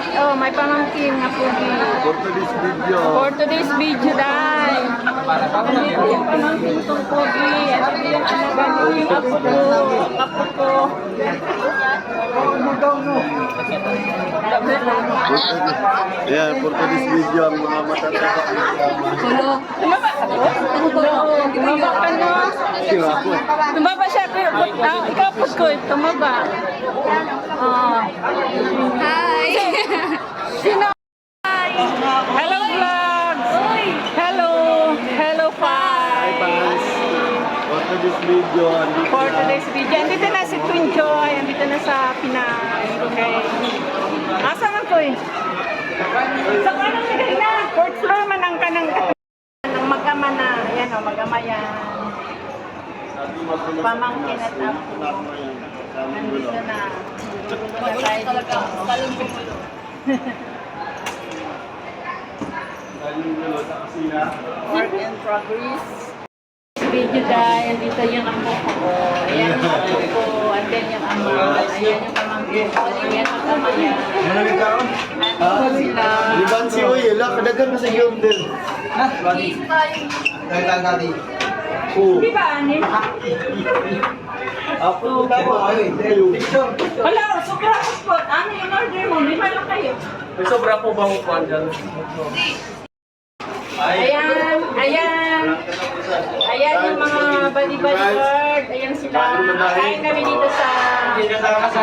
Oh, may pamangkin nga pugi. For today's video. For today's video, dahil. Andito yung pamangkin kong pugi. Andito yung alaga yung apo ko. Apo ko. Yeah, for today's video, ang mga matatanda. Tumaba ako? Tumaba ka no? Tumaba siya. Ikaw po ko. Tumaba. Hi! Sino? Hello vlogs! Hello! Hello Hi, fans! fans. For today's video, andito For na. today's video, andito na si Twin Joy, andito na sa Pinas. Okay. Asa man ko eh? Sa kanang na, fourth floor man ang kanang mag-ama na. Ayan o, mag-ama yan. Pamangkin at apo. Andito na. Talaga, talong bumulo. Work in progress. Video dahil andito yung apo ko. Ayan yung apo ko. And then yung ama. Ayan yung pamangkin ko. Ayan yung ama yan. Malamig ka? Andito sila. Liban si Uy, kadagan na sa iyo din. Oo. Di ba, Anin? Apo na ba? Wala, sobra po. Ano yung order mo? Lima lang kayo. May sobra po ba mo dyan? Ayan, ayan. Ayan yung mga body-bodyguard. Ayan sila. Kain kami dito sa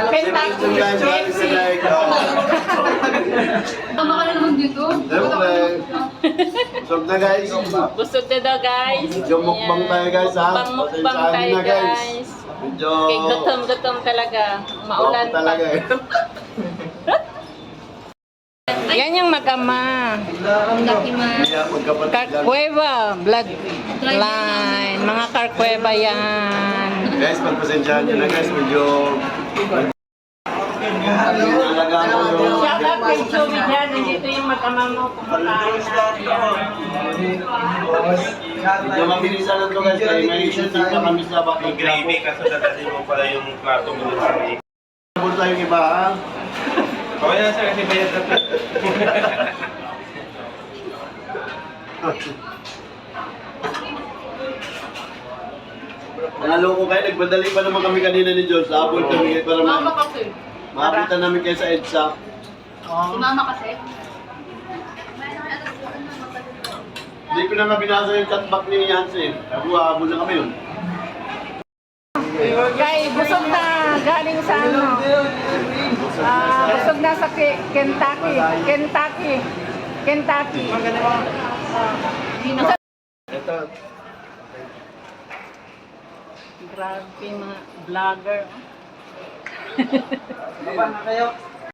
Kentucky. KFC. Tama ka na naman dito. So na guys. Busog na daw, guys. Medyo mukbang tayo guys ha. Mukbang Pasensyahan tayo, na, guys. Medyo Okay, gutom talaga. Maulan Gutom talaga pa. eh. Yan yung mag-ama. Kaya magkapatid lang. Karkueva, bloodline. Mga Karkueva yan. Guys, pagpasensyahan nyo na guys. Medyo alagaan ko yung Shout out kay Joey dyan. Nandito yung mag-ama mo. Kumakain na. medyo mabilisan na to guys. Kaya may shooting pa kami sa May gravy kasi dadating mo pala yung plato mo sa rin. Sabon tayo yung iba ha. Okay na sir, kasi bayad na to. Naloko kayo. Nagmadali pa naman kami kanina ni John. Sabon kami kayo para Mama kasi. makakita namin kayo sa EDSA. Si mama kasi. Hindi ko na nga binasa yung chatback ni Yancy. Habol na kami yun. Kay busog na galing sa ano. Busog na sa Kentucky. Kentucky. Ito. Grabe mga vlogger. Baba na kayo.